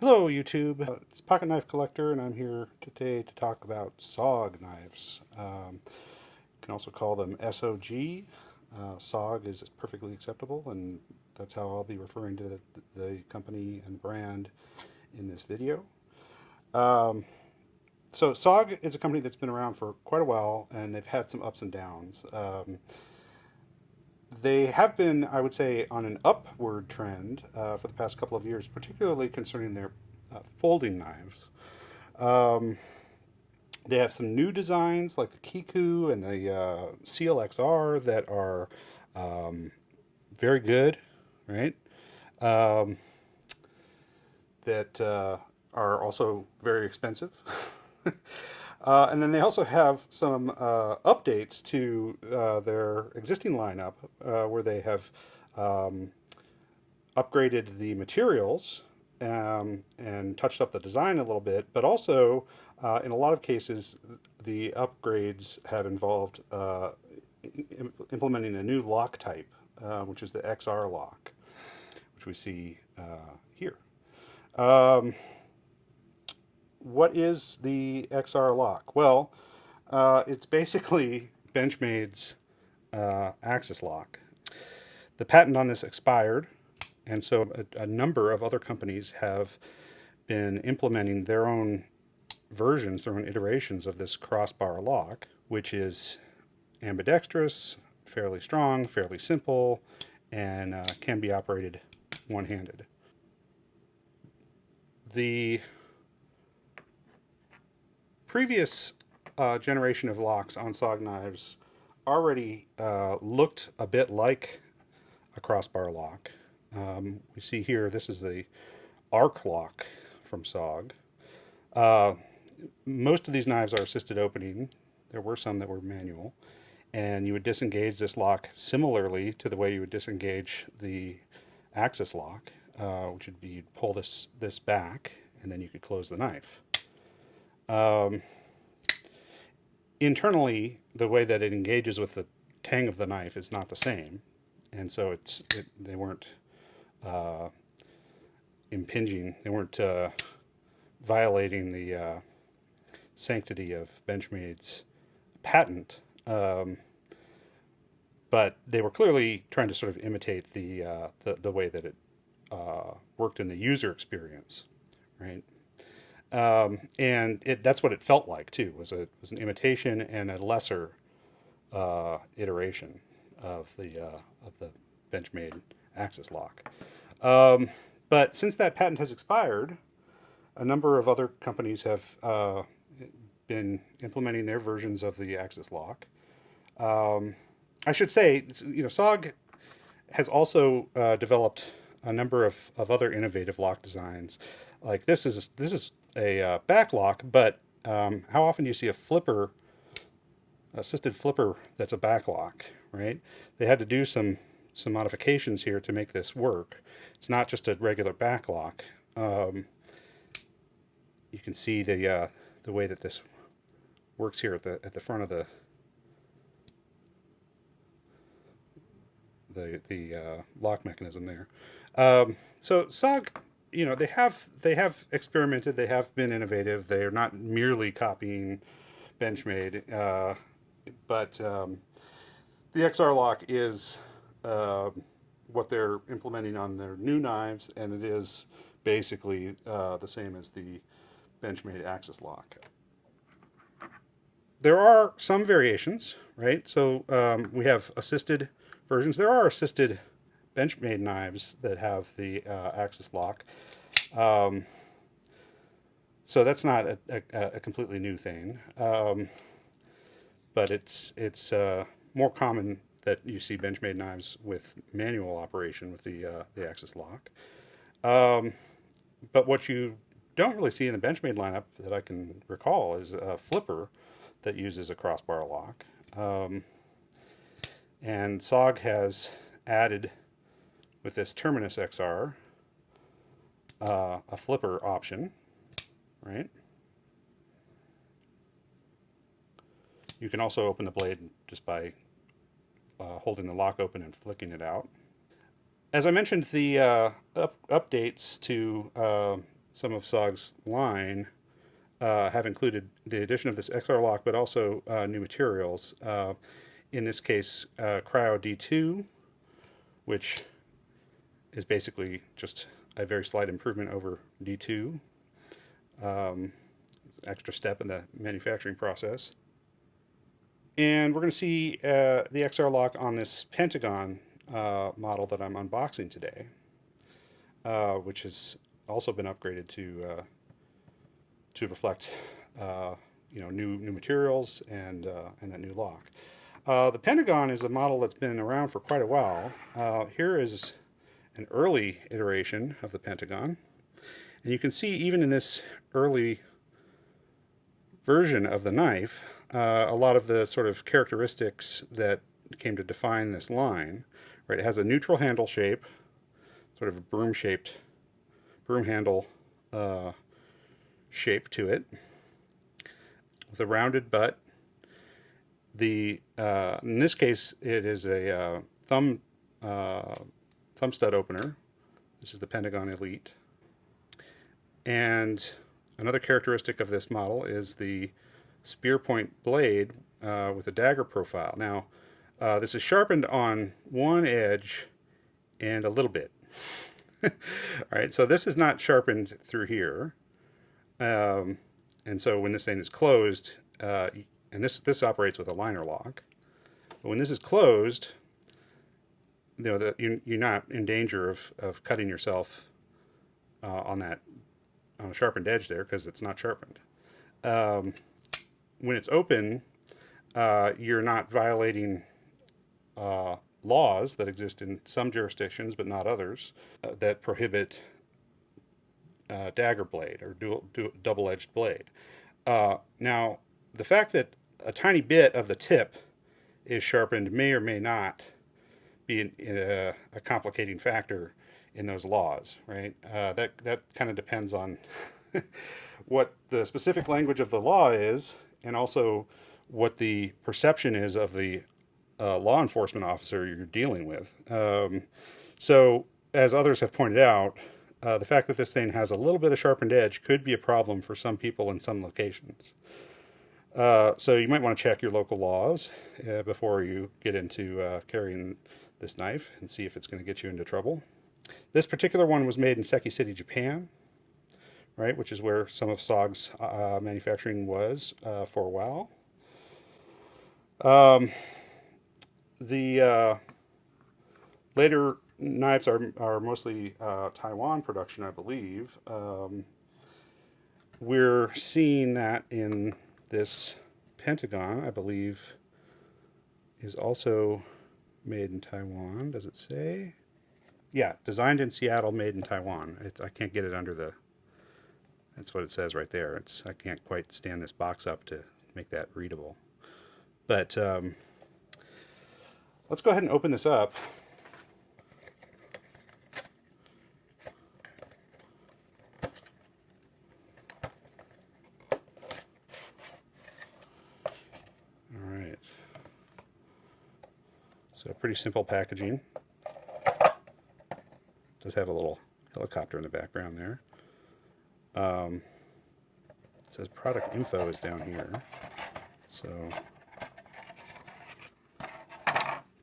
Hello YouTube, it's Pocketknife Collector and I'm here today to talk about SOG knives. You can also call them SOG. SOG is perfectly acceptable and that's how I'll be referring to the company and brand in this video. So SOG is a company that's been around for quite a while and they've had some ups and downs. They have been, I would say, on an upward trend for the past couple of years, particularly concerning their folding knives. Um, they have some new designs like the Kiku and the Seal XR that are very good, right? Um, that are also very expensive. And then they also have some updates to their existing lineup where they have um, upgraded the materials and touched up the design a little bit, but also in a lot of cases, the upgrades have involved implementing a new lock type, which is the XR lock, which we see here. Um, what is the XR lock? Well, it's basically Benchmade's axis lock. The patent on this expired, and so a number of other companies have been implementing their own versions, their own iterations of this crossbar lock, which is ambidextrous, fairly strong, fairly simple, and can be operated one-handed. The previous generation of locks on SOG knives already looked a bit like a crossbar lock. We see here, this is the arc lock from SOG. Most of these knives are assisted opening. There were some that were manual. And you would disengage this lock similarly to the way you would disengage the axis lock, which would be you'd pull this back and then you could close the knife. Internally, the way that it engages with the tang of the knife is not the same, and so they weren't impinging, they weren't violating the sanctity of Benchmade's patent, but they were clearly trying to sort of imitate the way that it worked in the user experience, right? And that's what it felt like too. Was an imitation and a lesser iteration of the Benchmade axis lock. But since that patent has expired, a number of other companies have been implementing their versions of the axis lock. I should say, SOG has also developed a number of other innovative lock designs. Like this is a back lock, but how often do you see a flipper, assisted flipper that's a back lock, right? They had to do some modifications here to make this work. It's not just a regular back lock. You can see the way that this works here at the front of the lock mechanism there. So SOG, they have experimented, they have been innovative. They are not merely copying Benchmade, but the XR lock is what they're implementing on their new knives, and it is basically the same as the Benchmade axis lock. There are some variations, right? So we have assisted versions. There are assisted Benchmade knives that have the axis lock. So that's not a completely new thing. But it's more common that you see Benchmade knives with manual operation with the axis lock. But what you don't really see in the Benchmade lineup that I can recall is a flipper that uses a crossbar lock. And SOG has added, with this Terminus XR, a flipper option, right? You can also open the blade just by holding the lock open and flicking it out. As I mentioned, the updates to some of SOG's line have included the addition of this XR lock, but also new materials. In this case, Cryo D2, which is basically just a very slight improvement over D2. It's an extra step in the manufacturing process. And we're going to see the XR lock on this Pentagon model that I'm unboxing today, which has also been upgraded to reflect new materials and that new lock. The Pentagon is a model that's been around for quite a while. Here is an early iteration of the Pentagon, and you can see even in this early version of the knife, a lot of the sort of characteristics that came to define this line. Right, it has a neutral handle shape, sort of a broom handle shape to it, with a rounded butt. In this case, it is a thumb stud opener. This is the Pentagon Elite. And another characteristic of this model is the spear point blade with a dagger profile. Now, this is sharpened on one edge and a little bit. All right, so this is not sharpened through here. And so when this thing is closed, and this operates with a liner lock, but when this is closed, you're not in danger of cutting yourself on a sharpened edge there, because it's not sharpened. When it's open, you're not violating laws that exist in some jurisdictions but not others that prohibit dagger blade or double-edged blade. Now, the fact that a tiny bit of the tip is sharpened may or may not be a complicating factor in those laws, right? That kind of depends on what the specific language of the law is, and also what the perception is of the law enforcement officer you're dealing with. So, as others have pointed out, the fact that this thing has a little bit of sharpened edge could be a problem for some people in some locations. So you might want to check your local laws before you get into carrying this knife and see if it's going to get you into trouble. This particular one was made in Seki City, Japan, right, which is where some of SOG's manufacturing was for a while. The later knives are mostly Taiwan production, I believe. We're seeing that in this Pentagon, I believe, is also made in Taiwan. Does it say? Yeah, designed in Seattle, made in Taiwan. I can't get it under the... That's what it says right there. I can't quite stand this box up to make that readable. But let's go ahead and open this up. So pretty simple packaging. Does have a little helicopter in the background there. It says product info is down here. So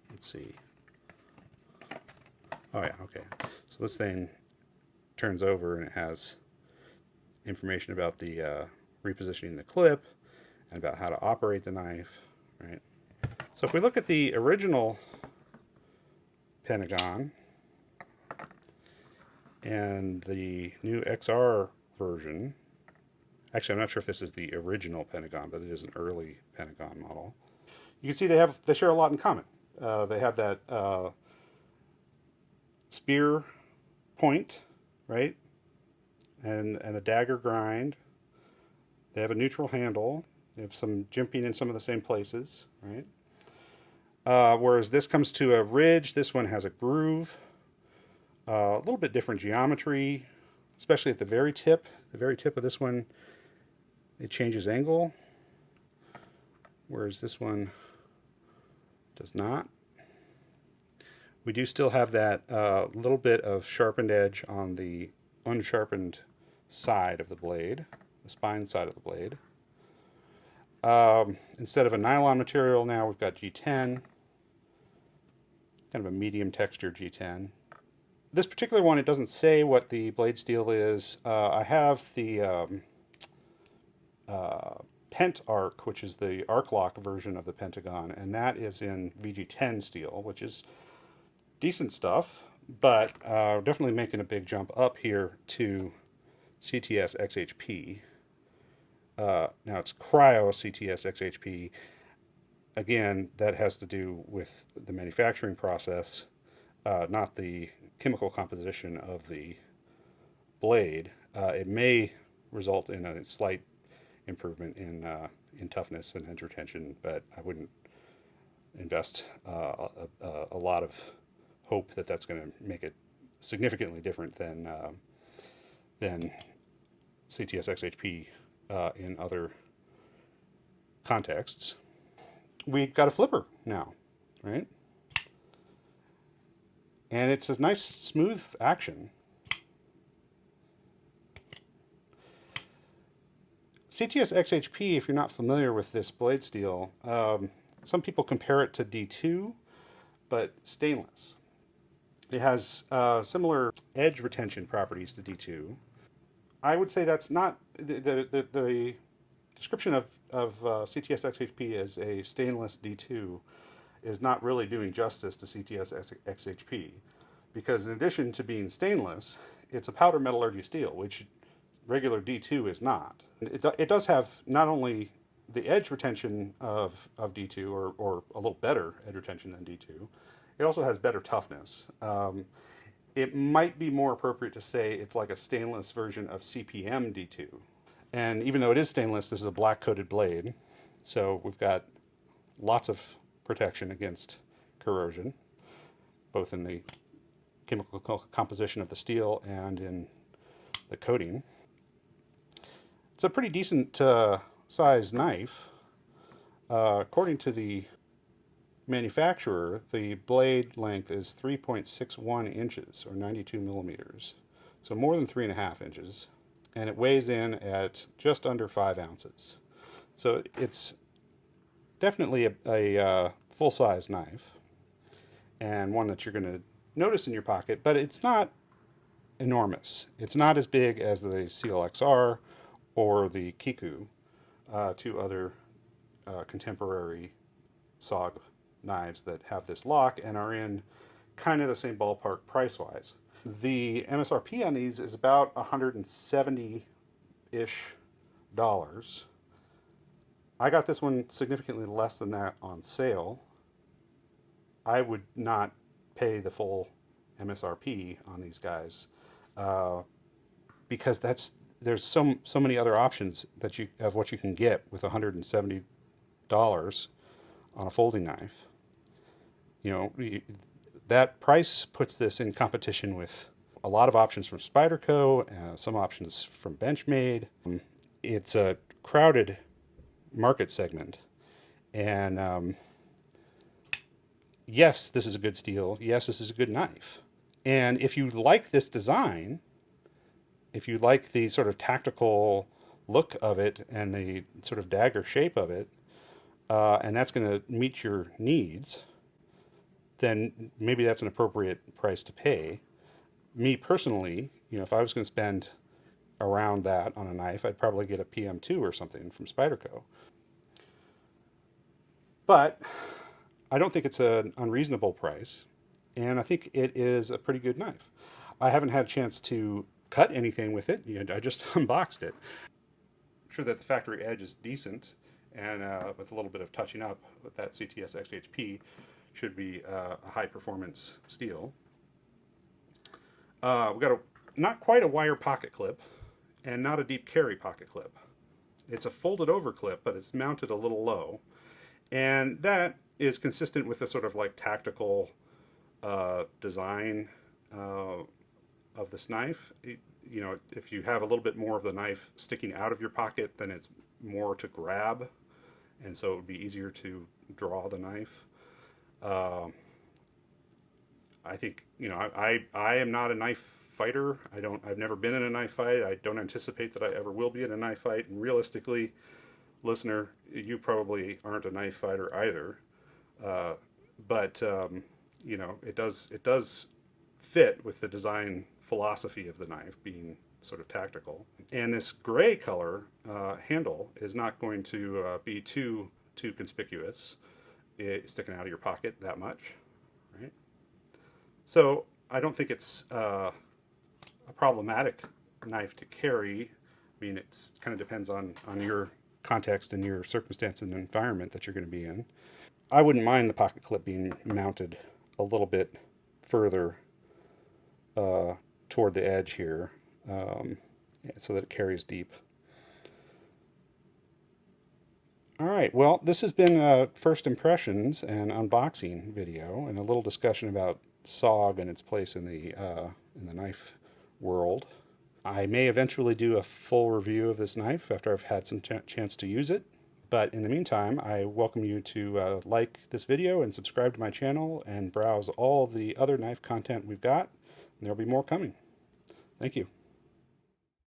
let's see. Oh yeah, okay. So this thing turns over and it has information about the repositioning the clip and about how to operate the knife, right? So if we look at the original Pentagon and the new XR version, actually I'm not sure if this is the original Pentagon, but it is an early Pentagon model. You can see they share a lot in common. They have that spear point, right, and a dagger grind. They have a neutral handle. They have some jimping in some of the same places, right? Whereas this comes to a ridge, this one has a groove, a little bit different geometry, especially at the very tip. The very tip of this one, it changes angle, whereas this one does not. We do still have that little bit of sharpened edge on the unsharpened side of the blade, the spine side of the blade. Instead of a nylon material, now we've got G10, kind of a medium texture G10. This particular one, it doesn't say what the blade steel is. I have the Pent Arc, which is the arc lock version of the Pentagon, and that is in VG10 steel, which is decent stuff, but definitely making a big jump up here to CTS XHP. Now it's cryo CTS XHP. Again, that has to do with the manufacturing process, not the chemical composition of the blade. It may result in a slight improvement in toughness and edge retention, but I wouldn't invest a lot of hope that that's going to make it significantly different than CTS XHP in other contexts. We got a flipper now, right? And it's a nice smooth action. CTS XHP, if you're not familiar with this blade steel, some people compare it to D2, but stainless. It has similar edge retention properties to D2. I would say that's not the description of CTS XHP as a stainless D2 is not really doing justice to CTS XHP, because in addition to being stainless, it's a powder metallurgy steel, which regular D2 is not. It does have not only the edge retention of D2, or a little better edge retention than D2, it also has better toughness. It might be more appropriate to say it's like a stainless version of CPM D2. And even though it is stainless, this is a black coated blade. So we've got lots of protection against corrosion, both in the chemical composition of the steel and in the coating. It's a pretty decent size knife. According to the manufacturer, the blade length is 3.61 inches, or 92 millimeters. So more than 3.5 inches. And it weighs in at just under 5 ounces. So it's definitely a full-size knife, and one that you're going to notice in your pocket, but it's not enormous. It's not as big as the CLXR or the Kiku, two other contemporary SOG knives that have this lock and are in kind of the same ballpark price-wise. The MSRP on these is about $170-ish. I got this one significantly less than that on sale. I would not pay the full MSRP on these guys because there's so many other options that of what you can get with $170 on a folding knife. You know, that price puts this in competition with a lot of options from Spyderco, some options from Benchmade. It's a crowded market segment, and yes, this is a good steel. Yes, this is a good knife. And if you like this design, if you like the sort of tactical look of it and the sort of dagger shape of it, and that's going to meet your needs, then maybe that's an appropriate price to pay. Me personally, if I was going to spend around that on a knife, I'd probably get a PM2 or something from Spyderco. But I don't think it's an unreasonable price, and I think it is a pretty good knife. I haven't had a chance to cut anything with it. I just unboxed it. I'm sure that the factory edge is decent, and with a little bit of touching up with that CTS XHP, should be a high performance steel. We've got not quite a wire pocket clip and not a deep carry pocket clip. It's a folded over clip, but it's mounted a little low, and that is consistent with the sort of like tactical design of this knife. If you have a little bit more of the knife sticking out of your pocket, then it's more to grab, and so it would be easier to draw the knife. I think I am not a knife fighter. I've never been in a knife fight. I don't anticipate that I ever will be in a knife fight. And realistically, listener, you probably aren't a knife fighter either. Uh, but you know, it does fit with the design philosophy of the knife being sort of tactical. And this gray color handle is not going to be too conspicuous, sticking out of your pocket that much, right? So I don't think it's a problematic knife to carry. I mean, it's kind of depends on your context and your circumstance and environment that you're going to be in. I wouldn't mind the pocket clip being mounted a little bit further uh, toward the edge here, um, so that it carries deep. All right, well, this has been a first impressions and unboxing video and a little discussion about SOG and its place in the knife world. I may eventually do a full review of this knife after I've had some chance to use it. But in the meantime, I welcome you to like this video and subscribe to my channel and browse all the other knife content we've got. And there'll be more coming. Thank you.